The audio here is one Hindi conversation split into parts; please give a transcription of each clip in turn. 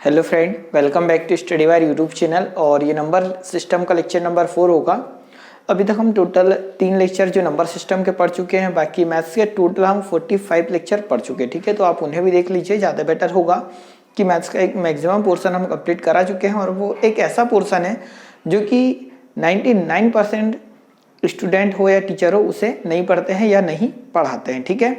Hello friend, welcome back to study wire YouTube channel. और ये नंबर सिस्टम का लेक्चर नंबर 4 होगा। अभी तक हम टोटल 3 लेक्चर जो नंबर सिस्टम के पढ़ चुके हैं, बाकी मैथ्स के टोटल हम 45 लेक्चर पढ़ चुके हैं। ठीक है, तो आप उन्हें भी देख लीजिए, ज़्यादा बेटर होगा कि मैथ्स का एक मैक्सिमम पोर्सन हम कंप्लीट करा चुके हैं। और वो एक ऐसा पोर्सन है जो कि 99% स्टूडेंट हो या टीचर हो उसे नहीं पढ़ते हैं या नहीं पढ़ाते हैं। ठीक है,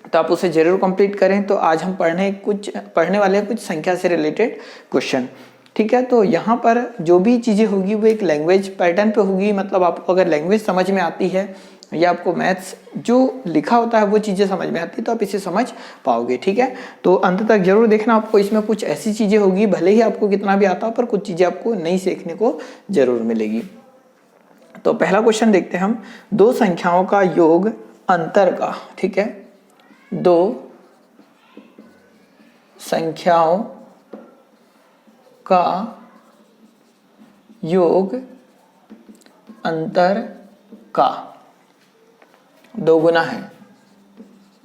तो आप उसे जरूर कंप्लीट करें। तो आज हम पढ़ने वाले हैं कुछ संख्या से रिलेटेड क्वेश्चन। ठीक है, तो यहाँ पर जो भी चीज़ें होगी वो एक लैंग्वेज पैटर्न पे होगी। मतलब आपको अगर लैंग्वेज समझ में आती है या आपको मैथ्स जो लिखा होता है वो चीज़ें समझ में आती है तो आप इसे समझ पाओगे। ठीक है, तो अंत तक जरूर देखना। आपको इसमें कुछ ऐसी चीज़ें होगी, भले ही आपको कितना भी आता हो, पर कुछ चीज़ें आपको नई सीखने को जरूर मिलेगी। तो पहला क्वेश्चन देखते हैं हम, दो संख्याओं का योग अंतर का। ठीक है, दो संख्याओं का योग अंतर का दो गुना है,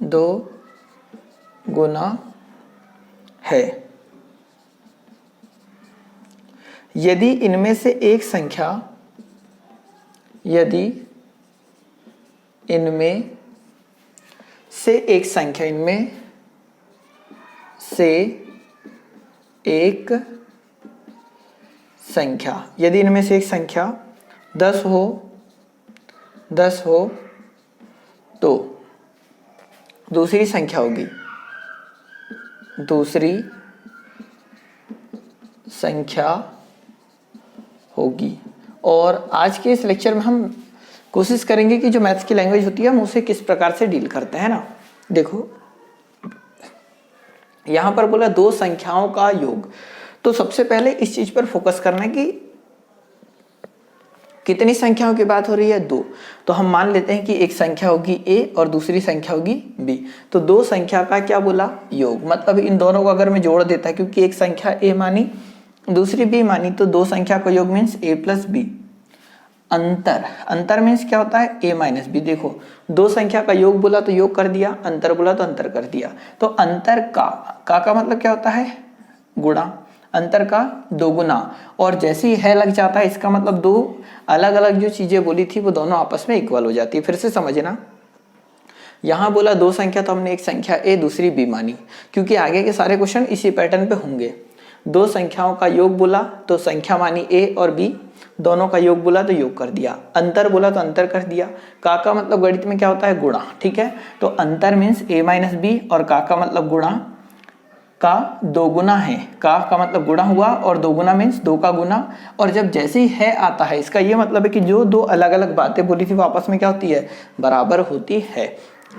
दो गुना है। यदि इनमें से एक संख्या, यदि इनमें से एक संख्या, इनमें से एक संख्या, यदि इनमें से एक संख्या 10 हो तो दूसरी संख्या होगी, दूसरी संख्या होगी। और आज के इस लेक्चर में हम कोशिश करेंगे कि जो मैथ्स की लैंग्वेज होती है हम उसे किस प्रकार से डील करते हैं ना। देखो यहां पर बोला दो संख्याओं का योग, तो सबसे पहले इस चीज पर फोकस करना है कि कितनी संख्याओं की बात हो रही है, दो। तो हम मान लेते हैं कि एक संख्या होगी a और दूसरी संख्या होगी b। तो दो संख्या का क्या बोला, योग। मतलब इन दोनों को अगर मैं जोड़ देता, क्योंकि एक संख्या a मानी दूसरी b मानी, तो दो संख्या का योग मीन्स a प्लस बी। अंतर मीन्स क्या होता है, a माइनस बी। देखो दो संख्या का योग बोला तो योग कर दिया, अंतर बोला तो अंतर कर दिया। तो अंतर का मतलब क्या होता है, गुणा। अंतर का दो गुना। और जैसे ही है लग जाता है इसका मतलब दो अलग अलग जो चीजें बोली थी वो दोनों आपस में इक्वल हो जाती है। फिर से समझना, यहां बोला दो संख्या तो हमने एक संख्या a दूसरी b मानी, क्योंकि आगे के सारे क्वेश्चन इसी पैटर्न पे होंगे। दो संख्याओं का योग बोला तो संख्या मानी a और b, दोनों का योग बोला तो योग कर दिया। अंतर बोला तो अंतर कर दिया। का मतलब गणित में क्या होता है, गुणा। ठीक है, तो अंतर मीन्स a माइनस बी और का मतलब गुणा। का दो गुना है, का मतलब गुणा हुआ और दो गुना मीन्स दो का गुना। और जब जैसे ही है आता है इसका ये मतलब है कि जो दो अलग अलग बातें बोली थी वो आपस में क्या होती है, बराबर होती है।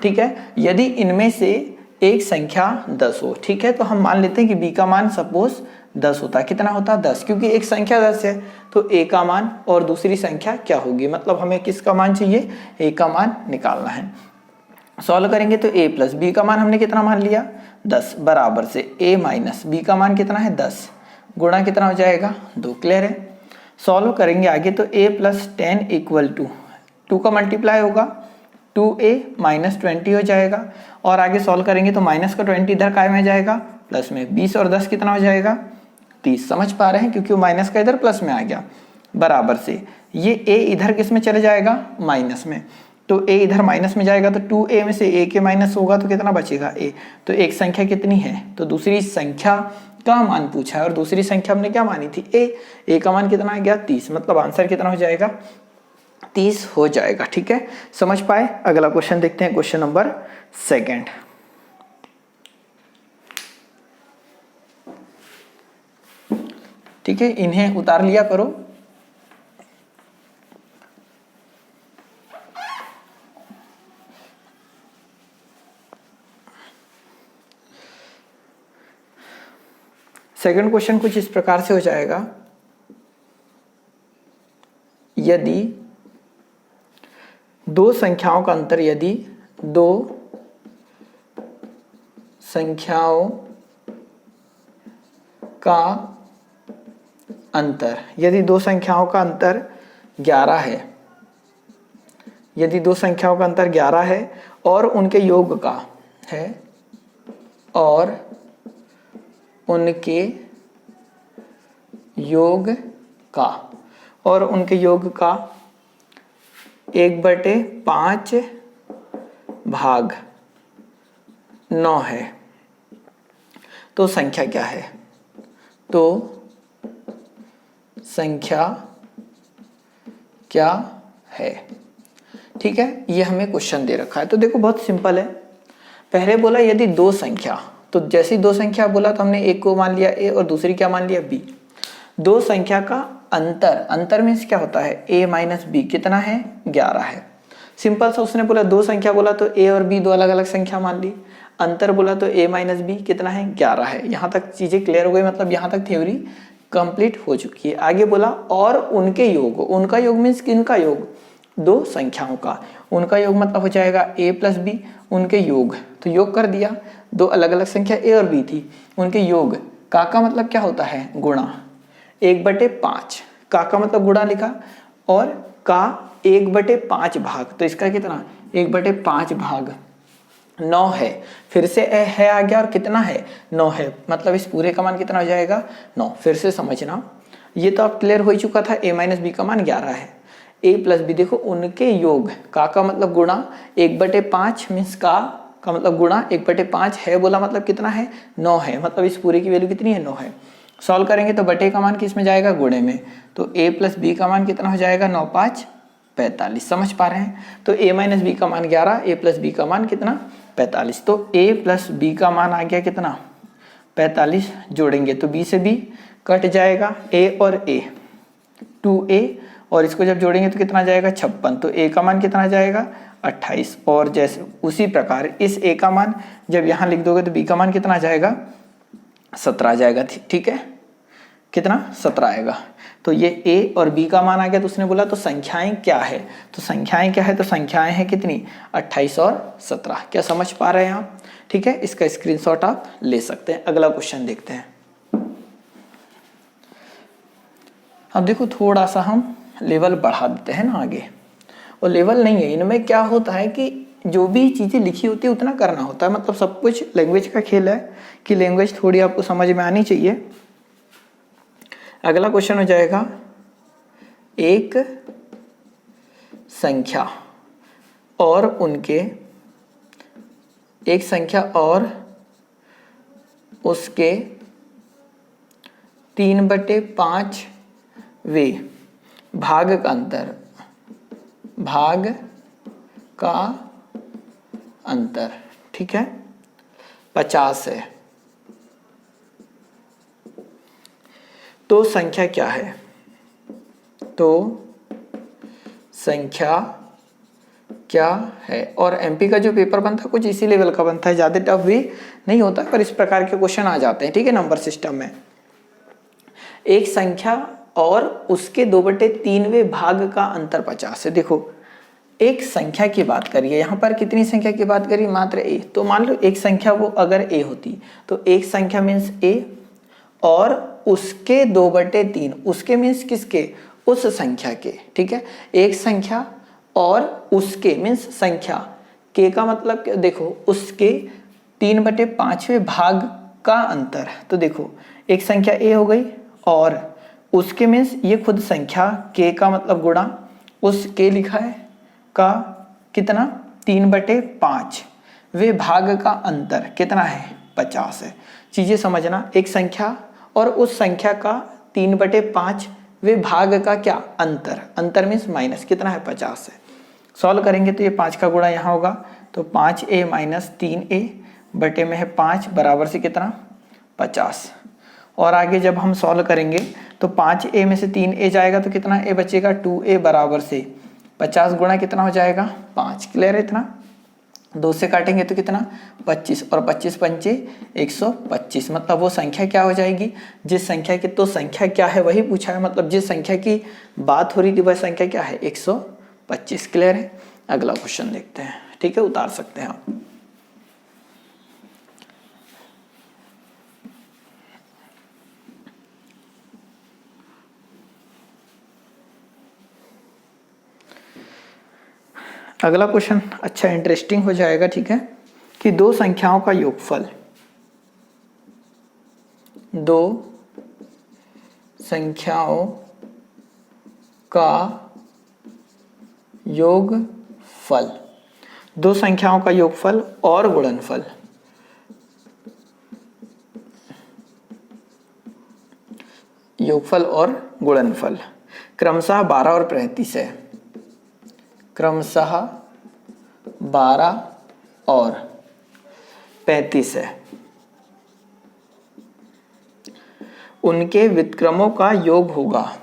ठीक है, यदि इनमें से एक संख्या 10 हो। ठीक है, तो हम मान लेते हैं कि b का मान सपोज 10 होता है। कितना होता है, 10, क्योंकि एक संख्या 10 है तो a का मान और दूसरी संख्या क्या होगी, मतलब हमें किसका मान चाहिए, a का मान निकालना है। सॉल्व करेंगे तो a प्लस बी का मान हमने कितना मान लिया, 10, बराबर से a माइनस बी का मान कितना है, 10, गुणा कितना हो जाएगा, 2। क्लियर है। सॉल्व करेंगे आगे तो a प्लस 10 इक्वल टू 2 का मल्टीप्लाई होगा 2a माइनस 20 हो जाएगा। और आगे सॉल्व करेंगे तो माइनस का 20 इधर काय में जाएगा, प्लस में 20 और 10 कितना हो जाएगा, 30। समझ पा रहे हैं, क्योंकि वो माइनस का इधर प्लस में आ गया। बराबर से ये a इधर किस में चले जाएगा, माइनस में। तो a इधर माइनस में जाएगा तो 2a में से a के माइनस होगा तो कितना बचेगा, a। तो एक संख्या कितनी है, तो दूसरी संख्या का मान पूछा है और दूसरी संख्या हमने क्या मानी थी, a का मान कितना आ गया, 30। मतलब आंसर कितना हो जाएगा, 30 हो जाएगा। ठीक है, समझ पाए। अगला क्वेश्चन देखते हैं, क्वेश्चन नंबर 2। ठीक है, इन्हें उतार लिया करो। सेकंड क्वेश्चन कुछ इस प्रकार से हो जाएगा, यदि दो संख्याओं का अंतर, यदि दो संख्याओं का अंतर, यदि दो संख्याओं का अंतर 11 है, यदि दो संख्याओं का अंतर 11 है और उनके योग का है, और उनके योग का, और उनके योग का 1/5 भाग 9 है, तो संख्या क्या है? तो संख्या क्या है? ठीक है, ये हमें क्वेश्चन दे रखा है। तो देखो बहुत सिंपल है। पहले बोला यदि दो संख्या, तो जैसी दो संख्या बोला तो हमने एक को मान लिया ए और दूसरी क्या मान लिया बी। दो संख्या का अंतर, अंतर मीन्स क्या होता है? a माइनस बी कितना है? 11 है। सिंपल सा उसने बोला दो संख्या बोला तो a और b दो अलग अलग संख्या मान ली, अंतर बोला तो a माइनस बी कितना है? 11 है। यहाँ तक चीजें क्लियर हो गई, मतलब यहाँ तक थ्योरी कंप्लीट हो चुकी है। आगे बोला और उनके योग, उनका योग मीन्स किनका योग? दो संख्याओं का। उनका योग मतलब हो जाएगा a प्लस बी, उनके योग, तो योग कर दिया। दो अलग अलग संख्या a और b थी, उनके योग का मतलब क्या होता है? गुणा 1/5, का मतलब गुणा लिखा, और का 1/5 भाग, तो इसका कितना? 1/5 भाग 9 है। फिर से है आ गया और कितना है? 9 है, मतलब इस पूरे का मान कितना हो जाएगा? 9। फिर से समझना, ये तो अब क्लियर हो चुका था, a माइनस बी का मान 11 है। a प्लस बी देखो उनके योग, का मतलब गुणा 1/5 मीन्स का मतलब गुणा 1/5 है बोला मतलब कितना है? 9 है, मतलब इस पूरे की वैल्यू कितनी है? 9 है। सॉल्व करेंगे तो बटे का मान किस में जाएगा? गुणे में, तो a प्लस बी का मान कितना हो जाएगा? 9 5 45। समझ पा रहे हैं? तो a माइनस बी का मान 11, a प्लस बी का मान कितना? 45। तो a प्लस बी का मान आ गया कितना? 45। जोड़ेंगे तो b से b कट जाएगा, a और a 2a, और इसको जब जोड़ेंगे तो कितना जाएगा? 56। तो a का मान कितना जाएगा? 28। और जैसे उसी प्रकार इस a का मान जब यहाँ लिख दोगे तो b का मान कितना जाएगा? 17 जाएगा। ठीक है, कितना? 17 आएगा। तो ये a और b का मान आ गया। तो उसने बोला तो संख्याएं क्या है? तो संख्याएं क्या है? तो संख्याएं हैं कितनी? 28 और 17। क्या समझ पा रहे हैं आप? ठीक है, इसका स्क्रीनशॉट आप ले सकते हैं। अगला क्वेश्चन देखते हैं। अब देखो थोड़ा सा हम लेवल बढ़ा देते हैं ना आगे, और लेवल नहीं है इनमें। क्या होता है कि जो भी चीज़ें लिखी होती है उतना करना होता है, मतलब सब कुछ लैंग्वेज का खेल है कि लैंग्वेज थोड़ी आपको समझ में आनी चाहिए। अगला क्वेश्चन हो जाएगा, एक संख्या और उनके, एक संख्या और उसके 3/5 भाग का अंतर, भाग का अंतर, ठीक है, 50 है। तो संख्या क्या है? तो संख्या क्या है? और एमपी का जो पेपर बनता है कुछ इसी लेवल का बनता है, ज्यादा टफ भी नहीं होता, पर इस प्रकार के क्वेश्चन आ जाते हैं। ठीक है, नंबर सिस्टम में एक संख्या और उसके 2/3 भाग का अंतर 50 है। देखो एक संख्या की बात करिए, यहाँ पर कितनी संख्या की बात करिए? मात्र a। तो मान लो एक संख्या वो अगर a होती तो एक संख्या मीन्स a और उसके 2/3, उसके मीन्स किसके? उस संख्या के। ठीक है, एक संख्या और उसके मीन्स संख्या के का मतलब देखो उसके 3/5 भाग का अंतर। तो देखो एक संख्या a हो गई और उसके मीन्स ये खुद संख्या k का मतलब गुणा उस k लिखा है का कितना? 3/5 वे भाग का अंतर कितना है? 50 है। चीजें समझना, एक संख्या और उस संख्या का 3/5 वे भाग का क्या? अंतर। अंतर मीन्स माइनस, कितना है? 50 है। सॉल्व करेंगे तो ये 5 का गुणा यहाँ होगा, तो 5a माइनस 3a बटे में है 5 बराबर से कितना? 50। और आगे जब हम सॉल्व करेंगे तो 5a में से 3a जाएगा तो कितना a बचेगा? 2a बराबर से 50 गुणा कितना हो जाएगा? 5। क्लियर है इतना? 2 से काटेंगे तो कितना? 25, और 25 पंचे 125, मतलब वो संख्या क्या हो जाएगी? जिस संख्या की, तो संख्या क्या है वही पूछा है, मतलब जिस संख्या की बात हो रही थी वह संख्या क्या है? 125। क्लियर है? अगला क्वेश्चन देखते हैं। ठीक है, उतार सकते हैं आप। अगला क्वेश्चन अच्छा इंटरेस्टिंग हो जाएगा। ठीक है, कि दो संख्याओं का योगफल, दो संख्याओं का योगफल, दो संख्याओं का योगफल और गुणनफल, योगफल और गुणनफल क्रमशः 12 और 35 है, क्रमशः 12 और 35 है। उनके व्युत्क्रमों का योग होगा,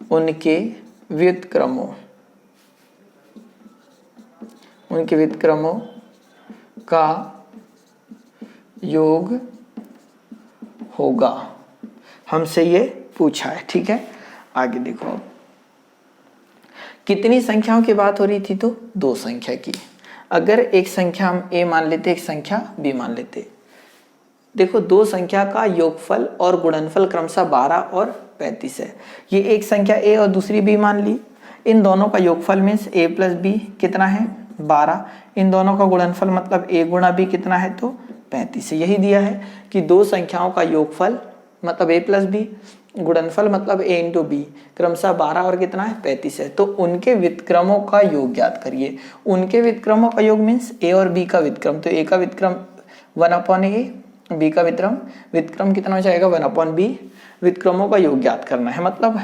उनके व्युत्क्रमों का योग होगा, हमसे ये पूछा है। ठीक है, आगे देखो अब कितनी संख्याओं की बात हो रही थी, तो दो संख्या की। अगर एक संख्या हम a मान लेते, एक संख्या b मान लेते, देखो दो संख्या का योगफल और गुणनफल क्रमशः 12 और 35 है। ये एक संख्या a और दूसरी b मान ली, इन दोनों का योगफल मीन्स a प्लस b कितना है 12, इन दोनों का गुणनफल मतलब a गुणा b कितना है तो 35 है। यही दिया है कि दो संख्याओं का योगफल मतलब a प्लस b, गुणनफल मतलब a इंटू बी, क्रमशः 12 और कितना है 35 है। तो उनके व्युत्क्रमों का योग ज्ञात करिए। उनके व्युत्क्रमों का योग मीन्स a और b का व्युत्क्रम, तो a का व्युत्क्रम 1/a, b का व्युत्क्रम कितना हो जाएगा 1/b। व्युत्क्रमों का योग ज्ञात करना है, मतलब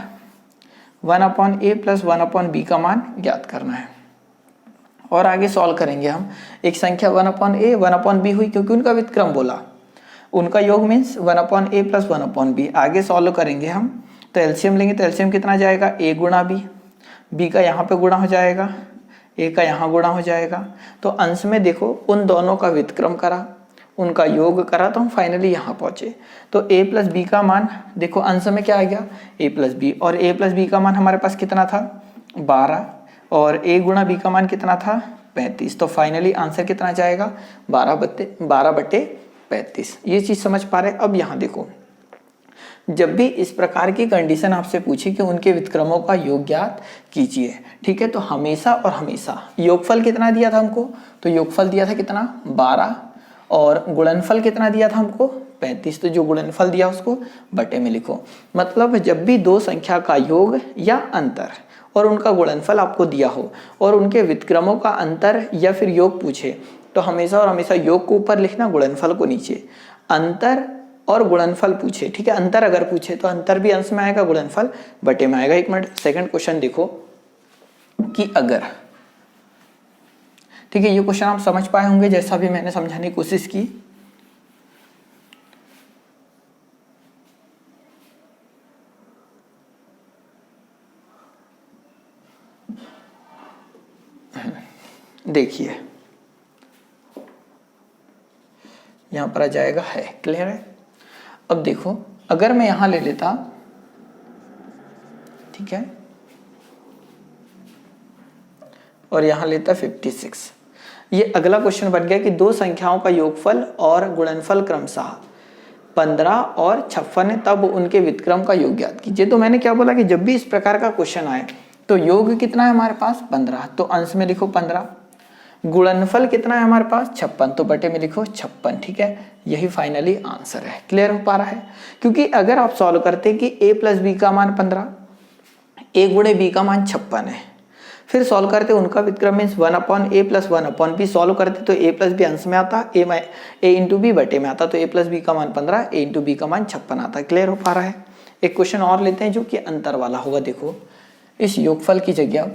1/a प्लस 1/b का मान ज्ञात करना है। और आगे सॉल्व करेंगे हम। एक संख्या 1/a 1/b हुई क्योंकि उनका व्युत्क्रम बोला, उनका योग मीन्स 1/a प्लस 1/b। आगे सॉल्व करेंगे हम, तो एलसीएम लेंगे, तो एलसीएम कितना जाएगा a गुणा b का यहाँ पे गुणा हो जाएगा, a का यहाँ गुणा हो जाएगा। तो अंश में देखो उन दोनों का व्युत्क्रम करा, उनका योग करा, तो हम फाइनली यहाँ पहुंचे। तो a प्लस बी का मान देखो अंश में क्या आ गया a प्लस बी, और a प्लस बी का मान हमारे पास कितना था 12, और a गुणा b का मान कितना था 35। तो फाइनली आंसर कितना जाएगा 12/35। ये चीज समझ पा रहे। अब यहाँ देखो, जब भी इस प्रकार की कंडीशन आपसे पूछे कि उनके व्युत्क्रमों का योग ज्ञात कीजिए, ठीक है, तो हमेशा और हमेशा योगफल कितना दिया था हमको, तो योगफल दिया था कितना 12, और गुणनफल कितना दिया था हमको 35। तो जो गुणनफल दिया उसको बटे में लिखो। मतलब जब भी दो संख्या का योग या अंतर और उनका गुणनफल आपको दिया हो और उनके व्युत्क्रमों का अंतर या फिर योग पूछे, तो हमेशा और हमेशा योग को ऊपर लिखना, गुणनफल को नीचे। अंतर और गुणनफल पूछे, ठीक है, अंतर अगर पूछे तो अंतर भी अंश में आएगा, गुणनफल बटे में आएगा। एक मिनट, सेकंड क्वेश्चन देखो कि अगर, ठीक है, ये क्वेश्चन आप समझ पाए होंगे जैसा भी मैंने समझाने की कोशिश की। देखिए यहां पर आ जाएगा, है क्लियर है। अब देखो अगर मैं यहां ले लेता, ठीक है, और यहां लेता 56, ये अगला क्वेश्चन बन गया कि दो संख्याओं का योगफल और गुणनफल क्रमशः 15 और 56 है, तब उनके व्युत्क्रम का योग ज्ञात कीजिए। तो मैंने क्या बोला कि जब भी इस प्रकार का क्वेश्चन आए तो योग कितना है हमारे पास 15, तो अंश में लिखो 15, गुणनफल कितना है हमारे पास 56, तो बटे में लिखो 56, ठीक है। यही फाइनली आंसर है। क्लियर हो पा रहा है, क्योंकि अगर आप सॉल्व करते कि a प्लस बी का मान 15, a गुणे b का मान 56 है, फिर सॉल्व करते उनका व्युत्क्रम means 1/a plus 1/b, solve करते तो a प्लस बी अंश में आता, a इंटू बी बटे में आता, तो a प्लस बी का मान 15, a इंटू बी का मान 56 आता। क्लियर हो पा रहा है। एक क्वेश्चन और लेते हैं जो कि अंतर वाला होगा। देखो इस योगफल की जगह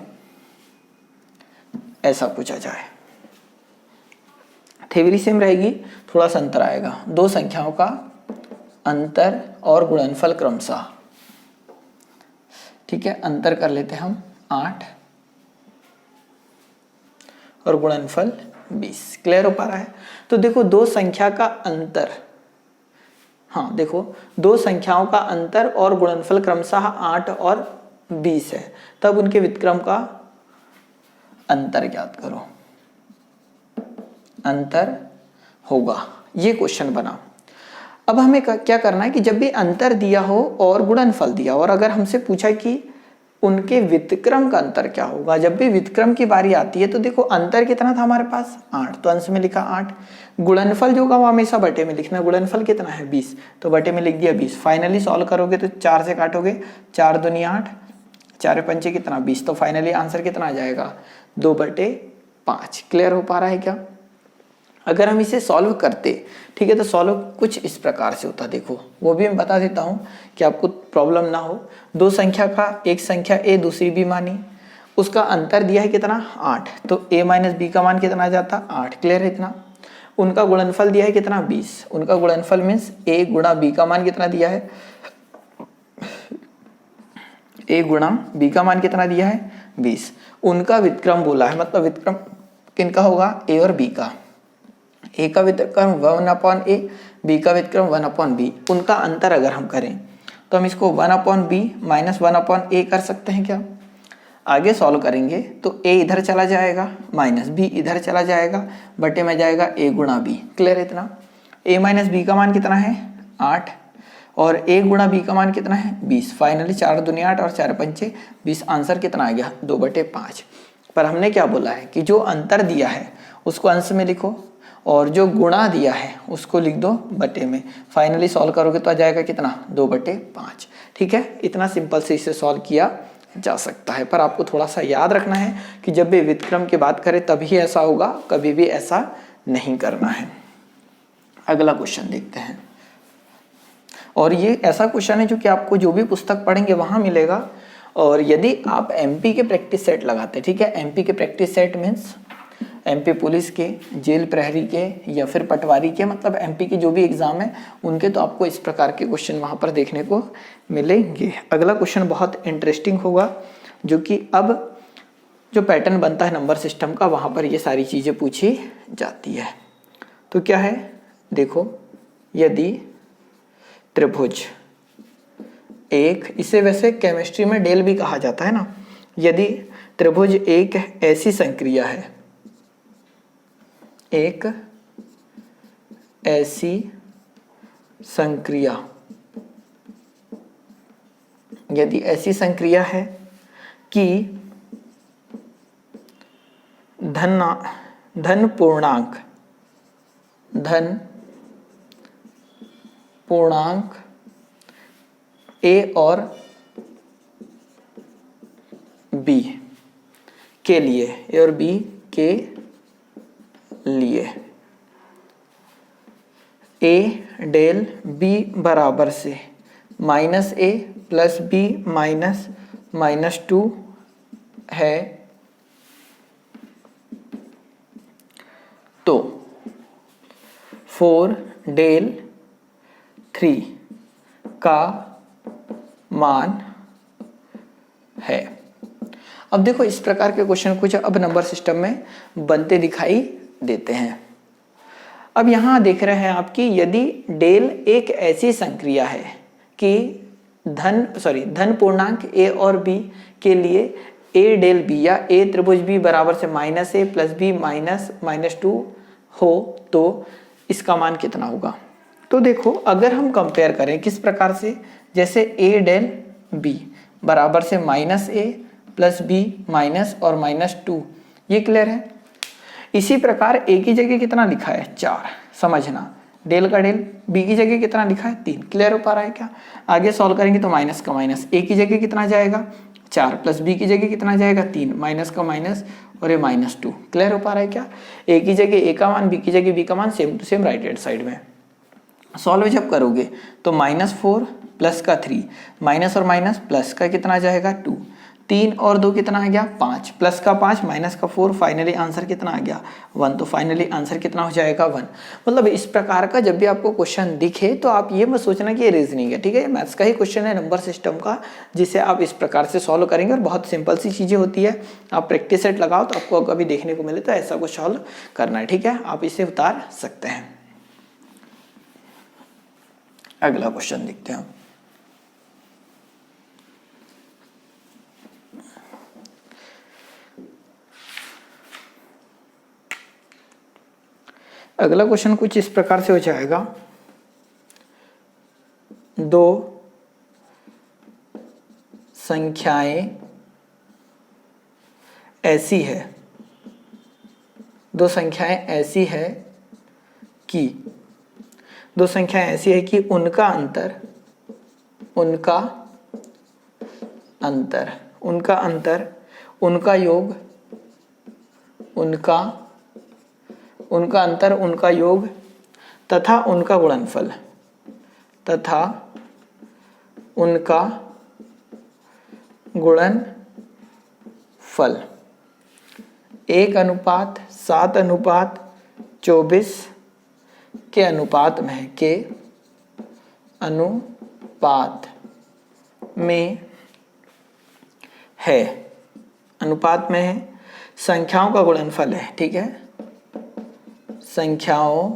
ऐसा पूछा जाए, थ्योरी सेम रहेगी, थोड़ा सा अंतर आएगा। दो संख्याओं का अंतर और गुणनफल क्रमशः, ठीक है, अंतर कर लेते हैं हम 8 और गुणनफल 20। क्लियर हो पा रहा है। तो देखो दो संख्या का अंतर, हाँ देखो दो संख्याओं का अंतर और गुणनफल क्रमशः 8 और 20 है, तब उनके व्युत्क्रम का अंतर ज्ञात करो, अंतर होगा। ये क्वेश्चन बना। अब हमें क्या करना है कि जब भी अंतर दिया हो और गुणनफल दिया हो, और अगर हमसे पूछा कि उनके व्युत्क्रम का अंतर क्या होगा। जब भी व्युत्क्रम की बारी आती है तो देखो अंतर कितना था हमारे पास 8, तो अंश में लिखा 8। गुणनफल जो होगा वो हमेशा बटे में लिखना, गुणनफल कितना है 20, तो बटे में लिख दिया 20। फाइनली सॉल्व करोगे तो 4 से काटोगे, 4 दूनी 8, 4 पंचे कितना 20, तो फाइनली आंसर कितना आ जाएगा 2/5। क्लियर हो पा रहा है क्या। अगर हम इसे सॉल्व करते, ठीक है, तो सॉल्व कुछ इस प्रकार से होता, देखो वो भी मैं बता देता हूँ कि आपको प्रॉब्लम ना हो। दो संख्या का एक संख्या a दूसरी b मानी, उसका अंतर दिया है कितना 8, तो a माइनस बी का मान कितना आ जाता 8। क्लियर है इतना। उनका गुणनफल दिया है कितना 20, उनका गुणनफल मीन्स a गुणा b का मान कितना दिया है, a गुणा b का मान कितना दिया है 20। उनका व्युत्क्रम बोला है, मतलब व्युत्क्रम किनका होगा a और b का। a का व्युत्क्रम 1/a, b का व्युत्क्रम 1/b। उनका अंतर अगर हम करें तो हम इसको 1/b माइनस 1/a कर सकते हैं क्या। आगे सॉल्व करेंगे तो a इधर चला जाएगा माइनस b इधर चला जाएगा, बटे में जाएगा a गुणा b। क्लियर है इतना। a माइनस b का मान कितना है 8 और a गुणा b का मान कितना है 20। फाइनली 4 दूनी 8 और 4 पंचे 20, आंसर कितना आ गया 2/5। पर हमने क्या बोला है कि जो अंतर दिया है उसको अंश में लिखो और जो गुणा दिया है उसको लिख दो बटे में। फाइनली सॉल्व करोगे तो आ जाएगा कितना 2/5। ठीक है, इतना सिंपल से इसे सॉल्व किया जा सकता है। पर आपको थोड़ा सा याद रखना है कि जब भी व्युत्क्रम की बात करें तभी ऐसा होगा, कभी भी ऐसा नहीं करना है। अगला क्वेश्चन देखते हैं। और ये ऐसा क्वेश्चन है जो कि आपको जो भी पुस्तक पढ़ेंगे वहां मिलेगा। और यदि आप एमपी के प्रैक्टिस सेट लगाते, ठीक है, एमपी के practice set means MP police के, जेल प्रहरी के या फिर पटवारी के, मतलब एमपी के जो भी एग्जाम है उनके, तो आपको इस प्रकार के क्वेश्चन वहां पर देखने को मिलेंगे। अगला क्वेश्चन बहुत इंटरेस्टिंग होगा, जो कि अब जो पैटर्न बनता है नंबर सिस्टम का वहां पर ये सारी चीजें पूछी जाती है। तो क्या है देखो, यदि त्रिभुज एक, इसे वैसे केमिस्ट्री में डेल भी कहा जाता है ना, यदि त्रिभुज एक ऐसी संक्रिया है, एक ऐसी संक्रिया, यदि ऐसी संक्रिया है कि धन पूर्णांक a और b के लिए, a और b के लिए a डेल b बराबर से minus a plus b minus 2 है, तो 4 डेल 3 का मान है। अब देखो इस प्रकार के क्वेश्चन कुछ अब नंबर सिस्टम में बनते दिखाई देते हैं। अब यहां देख रहे हैं आपकी, यदि डेल एक ऐसी संक्रिया है कि धन पूर्णांक a और b के लिए a डेल b या a त्रिभुज b बराबर से minus a plus b minus 2 हो, तो इसका मान कितना होगा। तो देखो अगर हम कंपेयर करें किस प्रकार से, जैसे a डेल b बराबर से minus a plus b minus और माइनस 2, ये क्लियर है। इसी प्रकार a की जगह कितना लिखा है 4, समझना, डेल का डेल, b की जगह कितना लिखा है 3। क्लियर हो पा रहा है क्या। आगे सॉल्व करेंगे तो माइनस का माइनस, a की जगह कितना जाएगा 4 प्लस b की जगह कितना जाएगा 3, माइनस का माइनस और ये माइनस 2। क्लियर हो पा रहा है क्या। a की जगह a का मान, b की जगह b का मान, same to same right hand side में। सॉल्व जब करोगे तो -4 प्लस का 3, माइनस और माइनस प्लस का कितना जाएगा 2, 3 और 2 कितना आ गया 5, प्लस का 5 माइनस का 4, फाइनली आंसर कितना आ गया 1। तो फाइनली आंसर कितना हो जाएगा 1। मतलब इस प्रकार का जब भी आपको क्वेश्चन दिखे तो आप ये मत सोचना कि ये रीजनिंग है, ठीक है, मैथ्स का ही क्वेश्चन है नंबर सिस्टम का, जिसे आप इस प्रकार से सॉल्व करेंगे और बहुत सिंपल सी चीजें होती है। आप प्रैक्टिस सेट लगाओ तो आपको कभी देखने को मिले तो ऐसा कुछ सॉल्व करना है, ठीक है, आप इसे उतार सकते हैं। अगला क्वेश्चन देखते हैं। अगला क्वेश्चन कुछ इस प्रकार से हो जाएगा, दो संख्याएं ऐसी है, दो संख्याएं ऐसी है कि उनका अंतर उनका योग तथा उनका गुणनफल 1:7:24 के अनुपात में है, संख्याओं का गुणनफल है। ठीक है, संख्याओं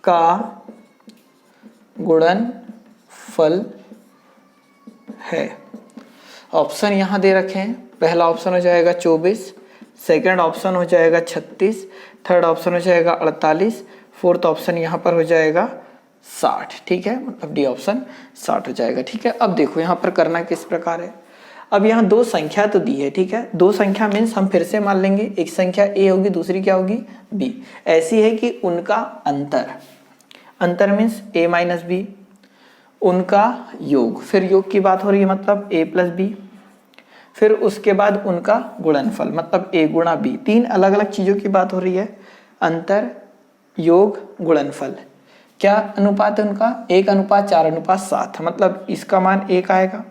का गुणनफल है। ऑप्शन यहां दे रखे हैं। पहला ऑप्शन हो जाएगा 24, सेकंड ऑप्शन हो जाएगा 36, थर्ड ऑप्शन हो जाएगा 48, फोर्थ ऑप्शन यहाँ पर हो जाएगा 60। ठीक है, मतलब डी ऑप्शन 60 हो जाएगा। ठीक है, अब देखो यहाँ पर करना किस प्रकार है। अब यहाँ दो संख्या तो दी है। ठीक है, दो संख्या मीन्स हम फिर से मान लेंगे, एक संख्या ए होगी, दूसरी क्या होगी, बी। ऐसी है कि उनका अंतर मीन्स ए माइनस बी, उनका योग, फिर योग की बात हो रही है मतलब ए प्लस बी, फिर उसके बाद उनका गुणनफल मतलब ए गुणा बी। तीन अलग अलग चीजों की बात हो रही है, अंतर, योग, गुणनफल। क्या अनुपात है उनका, 1:4:7, मतलब इसका मान 1 आएगा,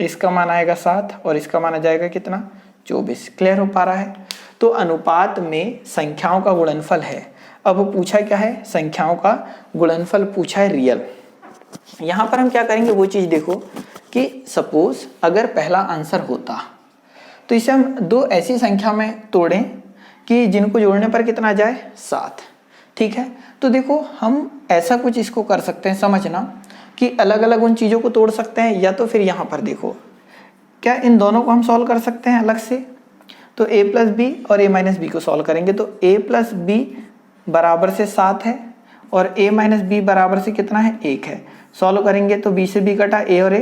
इसका मान आएगा 7 और इसका मान आ जाएगा कितना, 24। क्लियर हो पा रहा है। तो अनुपात में संख्याओं का गुणनफल है। अब पूछा क्या है, संख्याओं का गुणनफल पूछा है रियल। यहां पर हम क्या करेंगे वो चीज देखो कि सपोज अगर पहला आंसर होता तो इसे हम दो ऐसी संख्या में तोड़ें कि जिनको जोड़ने पर कितना आ जाए, 7। ठीक है, तो देखो हम ऐसा कुछ इसको कर सकते हैं, समझना कि अलग अलग उन चीजों को तोड़ सकते हैं, या तो फिर यहां पर देखो क्या इन दोनों को हम सॉल्व कर सकते हैं अलग से। तो a प्लस बी और a माइनस बी को सॉल्व करेंगे तो a प्लस बी बराबर से 7 है और a माइनस बी बराबर से कितना है, 1 है। सॉल्व करेंगे तो b से b कटा, a और a,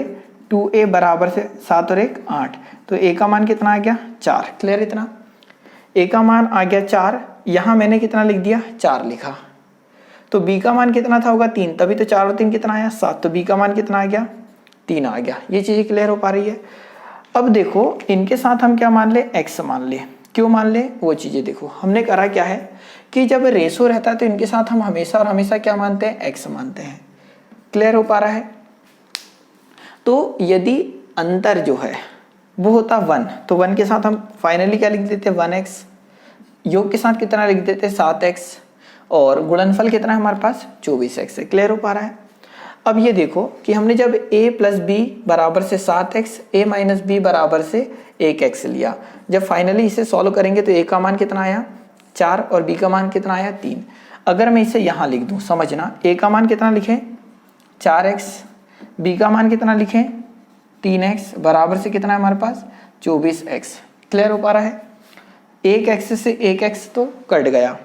2a बराबर से 7 और 1 8, तो a का मान कितना आ गया, 4। क्लियर, इतना a का मान आ गया 4। यहां मैंने कितना लिख दिया, 4 लिखा। तो b का मान कितना था होगा 3, तभी तो 4 और 3 कितना आया, 7, तो b का मान कितना आ गया, 3 आ गया। ये चीजें क्लियर हो पा रही है। अब देखो इनके साथ हम क्या मान ले, x मान ले। क्यों मान ले वो चीजें देखो, हमने करा क्या है कि जब रेशो रहता है तो इनके साथ हम हमेशा और हमेशा क्या मानते हैं, x मानते हैं। क्लियर हो पा रहा है। तो यदि अंतर जो है वो होता 1, तो 1 के साथ हम फाइनली क्या लिख देते, 1x, योग के साथ कितना लिख देते, 7x, और गुणनफल कितना है हमारे पास, 24x है। क्लियर हो पा रहा है। अब ये देखो कि हमने जब a प्लस बी बराबर से 7x, a माइनस बी बराबर से 1x लिया, जब फाइनली इसे सॉल्व करेंगे तो a का मान कितना आया, 4, और b का मान कितना आया, 3। अगर मैं इसे यहाँ लिख दूँ, समझना, a का मान कितना लिखें, 4x, b का मान कितना लिखें, 3x, बराबर से कितना है हमारे पास, 24x। क्लियर हो पा रहा है। 1x से 1x तो कट गया,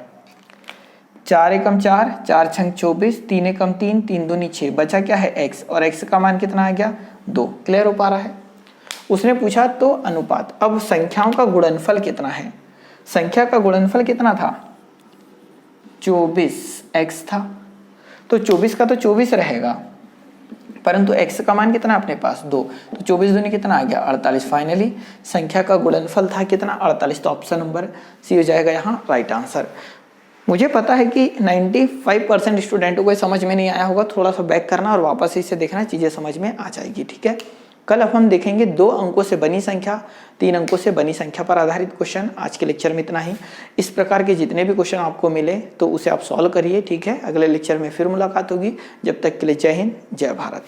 4 एकम 4, 4 छंग 24, 3 एकम 3, 3 दूनी 6, बचा क्या है x, और x का मान कितना आ गया, 2। क्लियर हो पा रहा है। उसने पूछा तो अनुपात, अब संख्याओं का गुणनफल कितना है, संख्या का गुणनफल कितना था, 24x था, तो 24 का तो 24 रहेगा, परंतु x का मान कितना अपने पास, 2, तो 24 दूनी कितना आ गया, 48। फाइनली संख्या का गुणनफल था कितना, 48। तो ऑप्शन नंबर सी हो जाएगा यहाँ राइट आंसर। मुझे पता है कि 95% स्टूडेंटों को समझ में नहीं आया होगा, थोड़ा सा बैक करना और वापस इसे देखना, चीजें समझ में आ जाएगी। ठीक है, कल अब हम देखेंगे 2 अंकों से बनी संख्या, 3 अंकों से बनी संख्या पर आधारित क्वेश्चन। आज के लेक्चर में इतना ही। इस प्रकार के जितने भी क्वेश्चन आपको मिले तो उसे आप सॉल्व करिए। ठीक है, अगले लेक्चर में फिर मुलाकात होगी। जब तक के लिए जय हिंद, जय भारत।